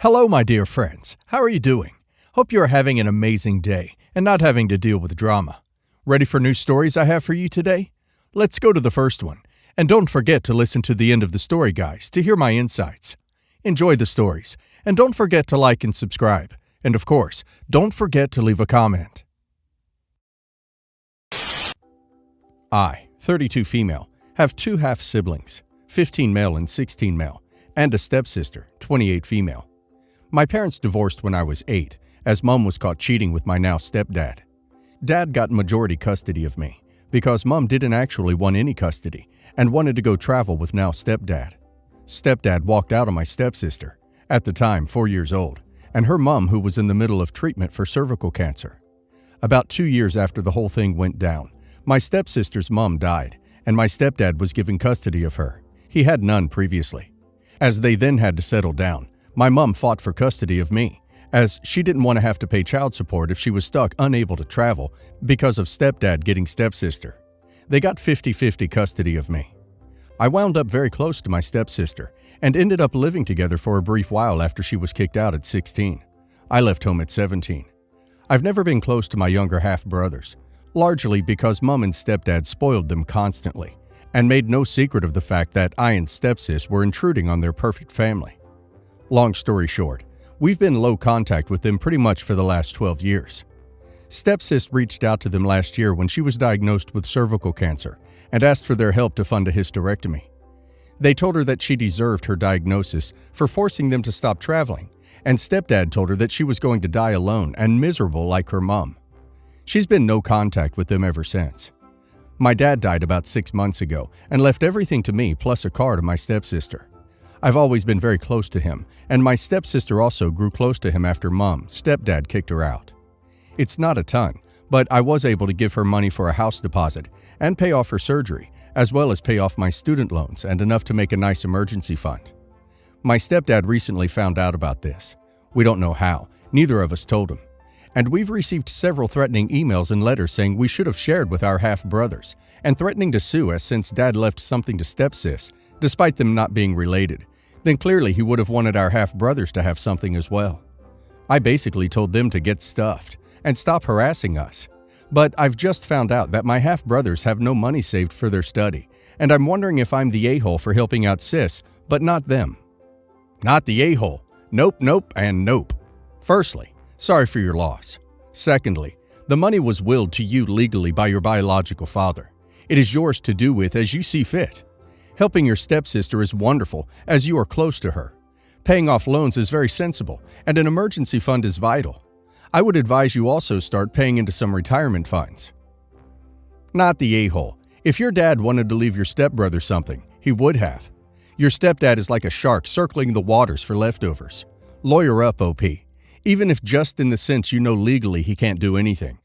Hello, my dear friends. How are you doing? Hope you are having an amazing day and not having to deal with drama. Ready for new stories I have for you today? Let's go to the first one. And don't forget to listen to the end of the story, guys, to hear my insights. Enjoy the stories. And don't forget to like and subscribe. And of course, don't forget to leave a comment. I, 32 female, have two half-siblings, 15 male and 16 male, and a stepsister, 28 female. My parents divorced when I was 8, as Mom was caught cheating with my now stepdad. Dad got majority custody of me, because Mom didn't actually want any custody and wanted to go travel with now stepdad. Stepdad walked out on my stepsister, at the time 4 years old, and her mom who was in the middle of treatment for cervical cancer. About 2 years after the whole thing went down, my stepsister's mom died, and my stepdad was given custody of her. He had none previously. As they then had to settle down, my mom fought for custody of me, as she didn't want to have to pay child support if she was stuck unable to travel because of stepdad getting stepsister. They got 50-50 custody of me. I wound up very close to my stepsister and ended up living together for a brief while after she was kicked out at 16. I left home at 17. I've never been close to my younger half-brothers, largely because Mom and stepdad spoiled them constantly and made no secret of the fact that I and stepsis were intruding on their perfect family. Long story short, we've been low contact with them pretty much for the last 12 years. Stepsis reached out to them last year when she was diagnosed with cervical cancer and asked for their help to fund a hysterectomy. They told her that she deserved her diagnosis for forcing them to stop traveling, and stepdad told her that she was going to die alone and miserable like her mom. She's been no contact with them ever since. My dad died about 6 months ago and left everything to me plus a car to my stepsister. I've always been very close to him, and my stepsister also grew close to him after Mom, stepdad kicked her out. It's not a ton, but I was able to give her money for a house deposit and pay off her surgery, as well as pay off my student loans and enough to make a nice emergency fund. My stepdad recently found out about this. We don't know how, neither of us told him. And we've received several threatening emails and letters saying we should have shared with our half-brothers, and threatening to sue us since Dad left something to stepsis, despite them not being related. Then clearly he would have wanted our half-brothers to have something as well. I basically told them to get stuffed and stop harassing us. But I've just found out that my half-brothers have no money saved for their study, and I'm wondering if I'm the a-hole for helping out sis, but not them. Not the a-hole. Nope, nope, and nope. Firstly, sorry for your loss. Secondly, the money was willed to you legally by your biological father. It is yours to do with as you see fit. Helping your stepsister is wonderful, as you are close to her. Paying off loans is very sensible, and an emergency fund is vital. I would advise you also start paying into some retirement funds. Not the a-hole. If your dad wanted to leave your stepbrother something, he would have. Your stepdad is like a shark circling the waters for leftovers. Lawyer up, OP. Even if just in the sense you know legally he can't do anything.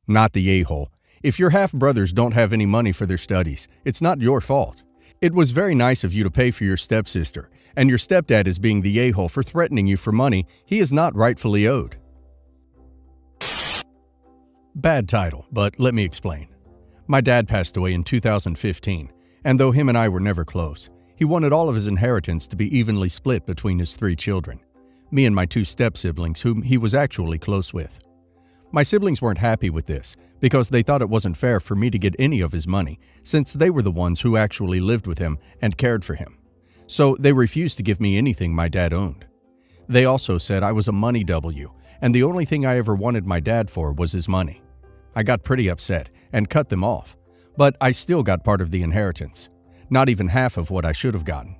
Not the a-hole. If your half-brothers don't have any money for their studies, it's not your fault. It was very nice of you to pay for your stepsister, and your stepdad is being the a-hole for threatening you for money he is not rightfully owed. Bad title, but let me explain. My dad passed away in 2015, and though him and I were never close, he wanted all of his inheritance to be evenly split between his 3 children, me and my 2 step-siblings whom he was actually close with. My siblings weren't happy with this because they thought it wasn't fair for me to get any of his money since they were the ones who actually lived with him and cared for him. So they refused to give me anything my dad owned. They also said I was a money W, and the only thing I ever wanted my dad for was his money. I got pretty upset and cut them off, but I still got part of the inheritance, not even half of what I should have gotten.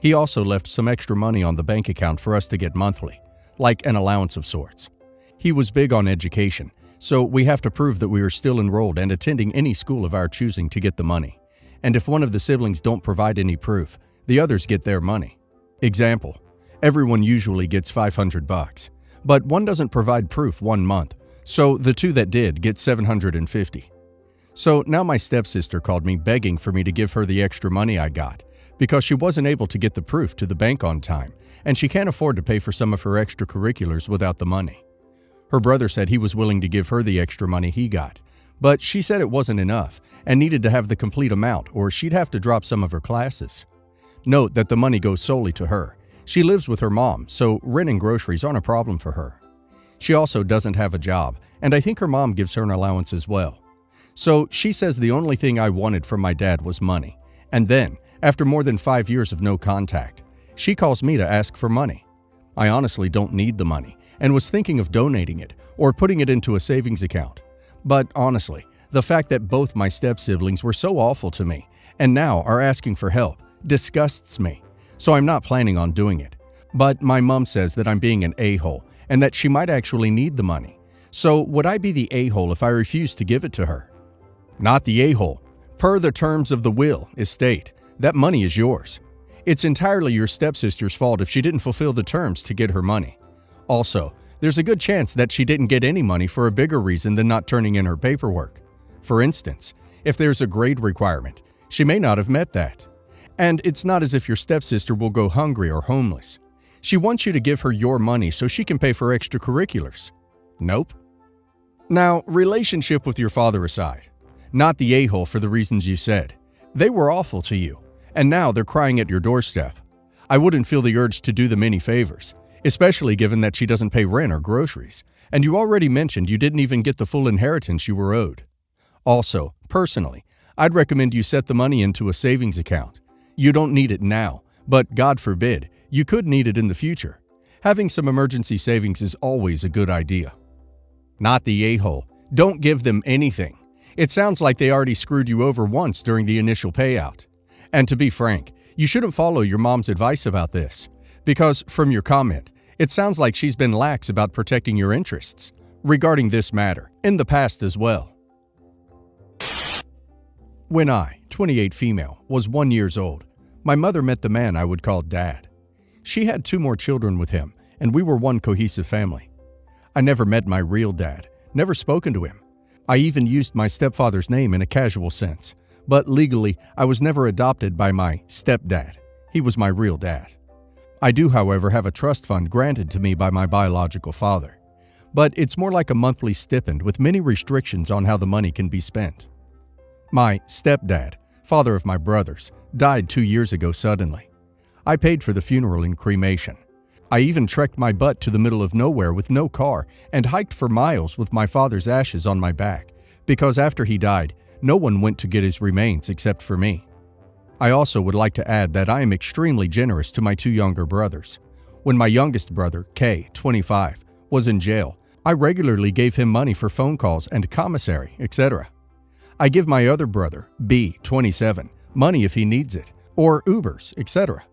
He also left some extra money on the bank account for us to get monthly, like an allowance of sorts. He was big on education, so we have to prove that we are still enrolled and attending any school of our choosing to get the money. And if one of the siblings don't provide any proof, the others get their money. Example, everyone usually gets $500, but one doesn't provide proof 1 month, so the 2 that did get $750. So now my stepsister called me begging for me to give her the extra money I got, because she wasn't able to get the proof to the bank on time, and she can't afford to pay for some of her extracurriculars without the money. Her brother said he was willing to give her the extra money he got, but she said it wasn't enough and needed to have the complete amount or she'd have to drop some of her classes. Note that the money goes solely to her, She lives with her mom, so rent and groceries aren't a problem for her. She also doesn't have a job, and I think her mom gives her an allowance as well. So she says the only thing I wanted from my dad was money. And then, after more than 5 years of no contact, she calls me to ask for money. I honestly don't need the money and was thinking of donating it or putting it into a savings account. But honestly, the fact that both my step-siblings were so awful to me and now are asking for help disgusts me, so I'm not planning on doing it. But my mom says that I'm being an a-hole and that she might actually need the money. So would I be the a-hole if I refuse to give it to her? Not the a-hole. Per the terms of the will, estate, that money is yours. It's entirely your stepsister's fault if she didn't fulfill the terms to get her money. Also, there's a good chance that she didn't get any money for a bigger reason than not turning in her paperwork. For instance, if there's a grade requirement, she may not have met that. And it's not as if your stepsister will go hungry or homeless. She wants you to give her your money so she can pay for extracurriculars. Nope. Now, relationship with your father aside, not the a-hole for the reasons you said. They were awful to you, and now they're crying at your doorstep. I wouldn't feel the urge to do them any favors, especially given that she doesn't pay rent or groceries, and you already mentioned you didn't even get the full inheritance you were owed. Also, personally, I'd recommend you set the money into a savings account. You don't need it now, but God forbid, you could need it in the future. Having some emergency savings is always a good idea. Not the a-hole. Don't give them anything. It sounds like they already screwed you over once during the initial payout. And to be frank, you shouldn't follow your mom's advice about this, because from your comment, it sounds like she's been lax about protecting your interests regarding this matter, in the past as well. When I, 28 female, was 1 year old, my mother met the man I would call Dad. She had 2 more children with him, and we were one cohesive family. I never met my real dad, never spoken to him. I even used my stepfather's name in a casual sense, but legally, I was never adopted by my stepdad. He was my real dad. I do, however, have a trust fund granted to me by my biological father, but it's more like a monthly stipend with many restrictions on how the money can be spent. My stepdad, father of my brothers, died 2 years ago suddenly. I paid for the funeral and cremation. I even trekked my butt to the middle of nowhere with no car and hiked for miles with my father's ashes on my back, because after he died, no one went to get his remains except for me. I also would like to add that I am extremely generous to my 2 younger brothers. When my youngest brother, K, 25, was in jail, I regularly gave him money for phone calls and commissary, etc. I give my other brother, B, 27, money if he needs it, or Ubers, etc.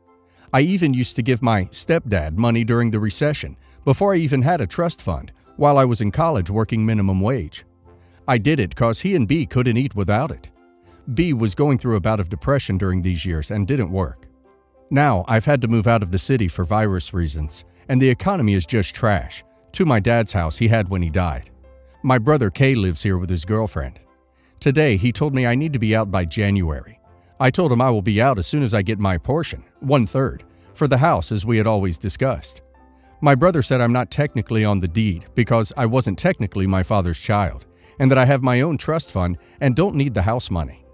I even used to give my stepdad money during the recession, before I even had a trust fund, while I was in college working minimum wage. I did it cause he and B couldn't eat without it. B was going through a bout of depression during these years and didn't work. Now I've had to move out of the city for virus reasons, and the economy is just trash, to my dad's house he had when he died. My brother K lives here with his girlfriend. Today he told me I need to be out by January. I told him I will be out as soon as I get my portion, 1/3, for the house as we had always discussed. My brother said I'm not technically on the deed because I wasn't technically my father's child, and that I have my own trust fund and don't need the house money.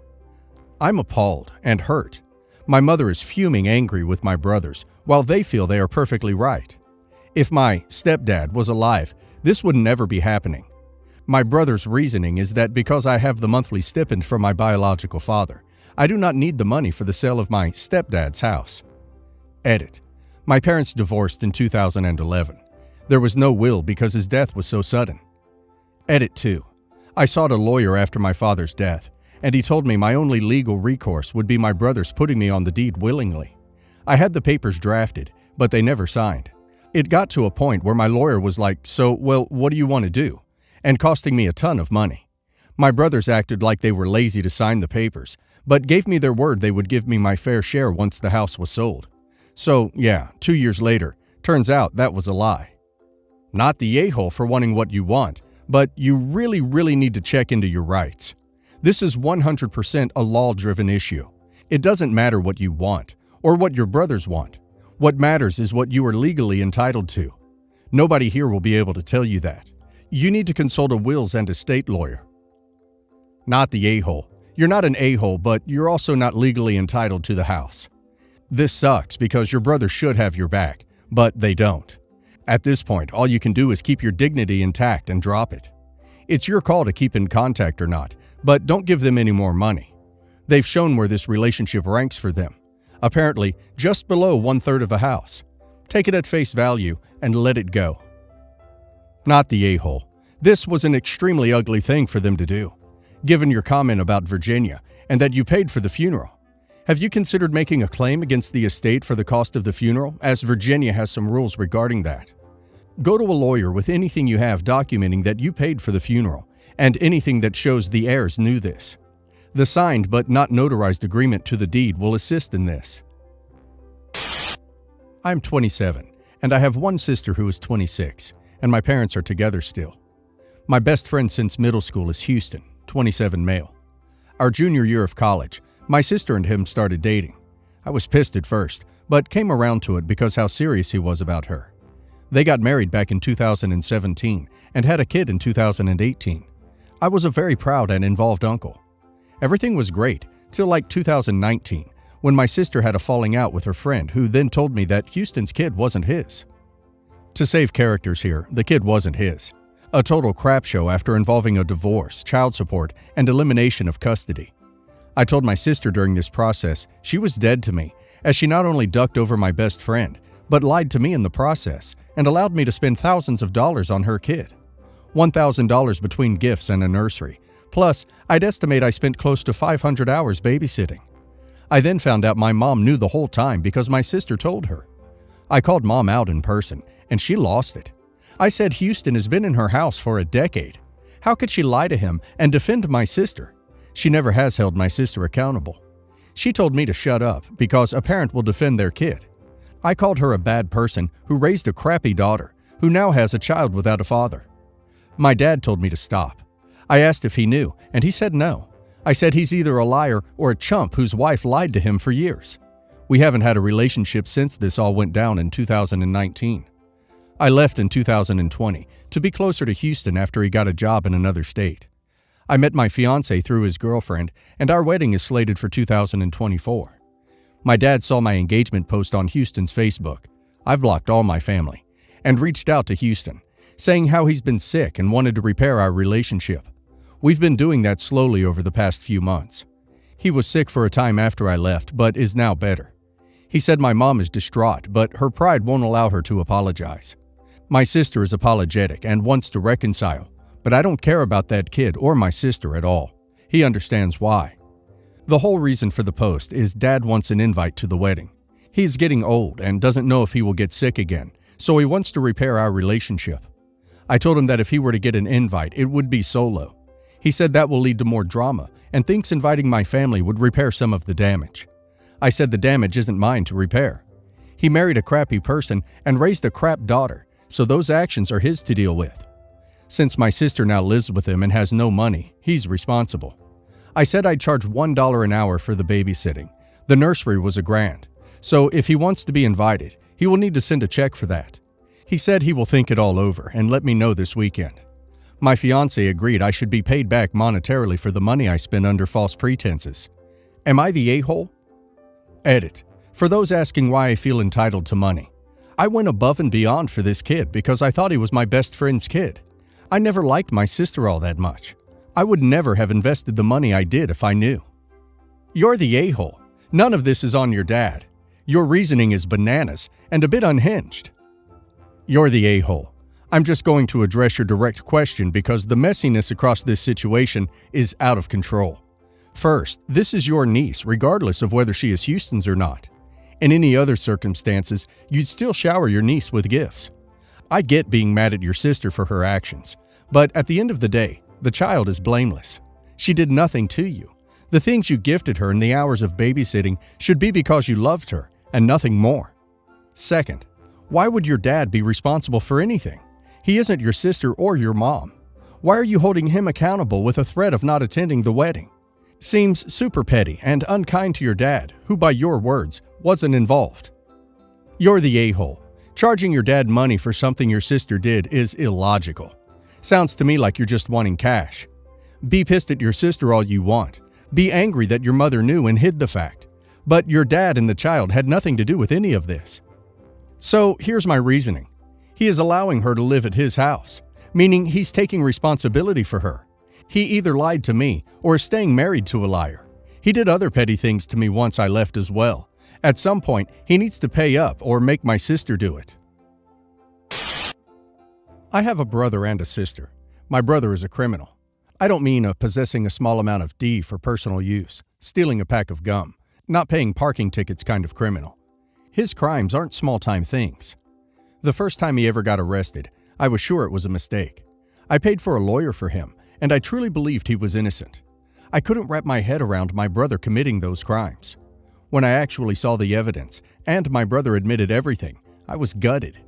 I'm appalled and hurt. My mother is fuming angry with my brothers, while they feel they are perfectly right. If my stepdad was alive, this would never be happening. My brother's reasoning is that because I have the monthly stipend from my biological father, I do not need the money for the sale of my stepdad's house. Edit. My parents divorced in 2011. There was no will because his death was so sudden. Edit 2. I sought a lawyer after my father's death, and he told me my only legal recourse would be my brothers putting me on the deed willingly. I had the papers drafted, but they never signed. It got to a point where my lawyer was like, "So, well, what do you want to do?" and costing me a ton of money. My brothers acted like they were lazy to sign the papers, but gave me their word they would give me my fair share once the house was sold. So, yeah, 2 years later, turns out that was a lie. Not the a-hole for wanting what you want, but you really need to check into your rights. This is 100% a law-driven issue. It doesn't matter what you want, or what your brothers want. What matters is what you are legally entitled to. Nobody here will be able to tell you that. You need to consult a wills and estate lawyer. Not the a-hole. You're not an a-hole, but you're also not legally entitled to the house. This sucks because your brother should have your back, but they don't. At this point, all you can do is keep your dignity intact and drop it. It's your call to keep in contact or not, but don't give them any more money. They've shown where this relationship ranks for them. Apparently, just below 1/3 of a house. Take it at face value and let it go. Not the a-hole. This was an extremely ugly thing for them to do. Given your comment about Virginia and that you paid for the funeral, have you considered making a claim against the estate for the cost of the funeral, as Virginia has some rules regarding that? Go to a lawyer with anything you have documenting that you paid for the funeral, and anything that shows the heirs knew this. The signed but not notarized agreement to the deed will assist in this. I'm 27, and I have one sister who is 26, and my parents are together still. My best friend since middle school is Houston, 27 male. Our junior year of college, my sister and him started dating. I was pissed at first, but came around to it because how serious he was about her. They got married back in 2017 and had a kid in 2018. I was a very proud and involved uncle. Everything was great till like 2019, when my sister had a falling out with her friend, who then told me that Houston's kid wasn't his. To save characters here, the kid wasn't his. A total crap show after involving a divorce, child support, and elimination of custody. I told my sister during this process she was dead to me, as she not only ducked over my best friend, but lied to me in the process and allowed me to spend thousands of dollars on her kid. $1,000 between gifts and a nursery. Plus, I'd estimate I spent close to 500 hours babysitting. I then found out my mom knew the whole time because my sister told her. I called mom out in person, and she lost it. I said Houston has been in her house for a decade. How could she lie to him and defend my sister? She never has held my sister accountable. She told me to shut up because a parent will defend their kid. I called her a bad person who raised a crappy daughter, who now has a child without a father. My dad told me to stop. I asked if he knew, and he said no. I said he's either a liar or a chump whose wife lied to him for years. We haven't had a relationship since this all went down in 2019. I left in 2020 to be closer to Houston after he got a job in another state. I met my fiancé through his girlfriend, and our wedding is slated for 2024. My dad saw my engagement post on Houston's Facebook. I've blocked all my family, and reached out to Houston, saying how he's been sick and wanted to repair our relationship. We've been doing that slowly over the past few months. He was sick for a time after I left, but is now better. He said my mom is distraught, but her pride won't allow her to apologize. My sister is apologetic and wants to reconcile, but I don't care about that kid or my sister at all. He understands why. The whole reason for the post is Dad wants an invite to the wedding. He's getting old and doesn't know if he will get sick again, so he wants to repair our relationship. I told him that if he were to get an invite, it would be solo. He said that will lead to more drama and thinks inviting my family would repair some of the damage. I said the damage isn't mine to repair. He married a crappy person and raised a crap daughter, so those actions are his to deal with. Since my sister now lives with him and has no money, he's responsible. I said I'd charge $1 an hour for the babysitting. The nursery was $1,000. So if he wants to be invited, he will need to send a check for that. He said he will think it all over and let me know this weekend. My fiancé agreed I should be paid back monetarily for the money I spent under false pretenses. Am I the a-hole? Edit. For those asking why I feel entitled to money, I went above and beyond for this kid because I thought he was my best friend's kid. I never liked my sister all that much. I would never have invested the money I did if I knew. You're the a-hole. None of this is on your dad. Your reasoning is bananas and a bit unhinged. You're the a-hole. I'm just going to address your direct question because the messiness across this situation is out of control. First, this is your niece, regardless of whether she is Houston's or not. In any other circumstances, you'd still shower your niece with gifts. I get being mad at your sister for her actions, but at the end of the day, the child is blameless. She did nothing to you. The things you gifted her in the hours of babysitting should be because you loved her and nothing more. Second, why would your dad be responsible for anything? He isn't your sister or your mom. Why are you holding him accountable with a threat of not attending the wedding? Seems super petty and unkind to your dad, who by your words, wasn't involved. You're the a-hole. Charging your dad money for something your sister did is illogical. Sounds to me like you're just wanting cash. Be pissed at your sister all you want. Be angry that your mother knew and hid the fact. But your dad and the child had nothing to do with any of this. So here's my reasoning. He is allowing her to live at his house, meaning he's taking responsibility for her. He either lied to me or is staying married to a liar. He did other petty things to me once I left as well. At some point, he needs to pay up or make my sister do it. I have a brother and a sister. My brother is a criminal. I don't mean possessing a small amount of D for personal use, stealing a pack of gum, not paying parking tickets kind of criminal. His crimes aren't small-time things. The first time he ever got arrested, I was sure it was a mistake. I paid for a lawyer for him, and I truly believed he was innocent. I couldn't wrap my head around my brother committing those crimes. When I actually saw the evidence, and my brother admitted everything, I was gutted.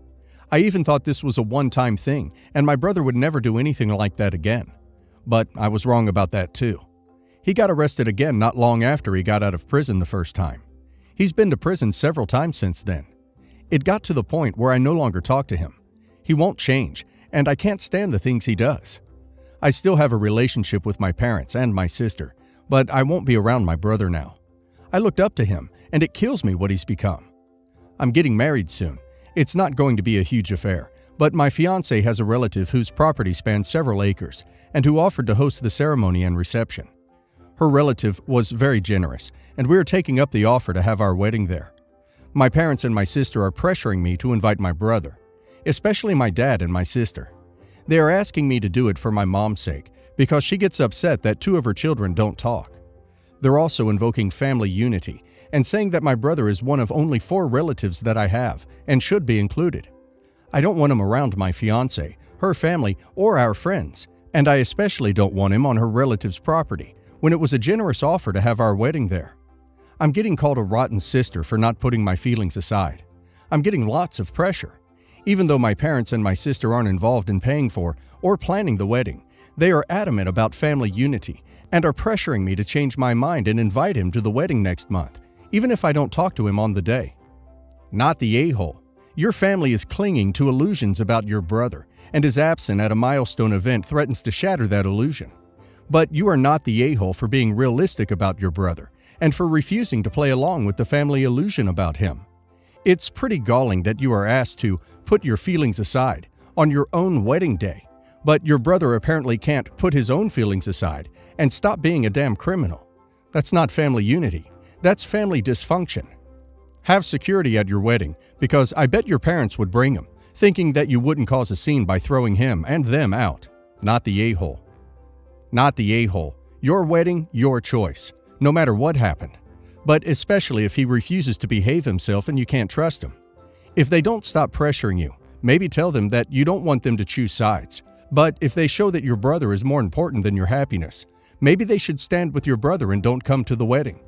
I even thought this was a one-time thing, and my brother would never do anything like that again. But I was wrong about that too. He got arrested again not long after he got out of prison the first time. He's been to prison several times since then. It got to the point where I no longer talk to him. He won't change, and I can't stand the things he does. I still have a relationship with my parents and my sister, but I won't be around my brother now. I looked up to him, and it kills me what he's become. I'm getting married soon. It's not going to be a huge affair, but my fiancé has a relative whose property spans several acres and who offered to host the ceremony and reception. Her relative was very generous, and we are taking up the offer to have our wedding there. My parents and my sister are pressuring me to invite my brother, especially my dad and my sister. They are asking me to do it for my mom's sake because she gets upset that two of her children don't talk. They're also invoking family unity and saying that my brother is one of only 4 relatives that I have and should be included. I don't want him around my fiancé, her family, or our friends, and I especially don't want him on her relative's property when it was a generous offer to have our wedding there. I'm getting called a rotten sister for not putting my feelings aside. I'm getting lots of pressure. Even though my parents and my sister aren't involved in paying for or planning the wedding, they are adamant about family unity and are pressuring me to change my mind and invite him to the wedding next month, even if I don't talk to him on the day. Not the a-hole. Your family is clinging to illusions about your brother, and his absence at a milestone event threatens to shatter that illusion. But you are not the a-hole for being realistic about your brother and for refusing to play along with the family illusion about him. It's pretty galling that you are asked to put your feelings aside on your own wedding day, but your brother apparently can't put his own feelings aside and stop being a damn criminal. That's not family unity. That's family dysfunction. Have security at your wedding, because I bet your parents would bring him, thinking that you wouldn't cause a scene by throwing him and them out. Not the a-hole. Not the a-hole. Your wedding, your choice, no matter what happened. But especially if he refuses to behave himself and you can't trust him. If they don't stop pressuring you, maybe tell them that you don't want them to choose sides. But if they show that your brother is more important than your happiness, maybe they should stand with your brother and don't come to the wedding.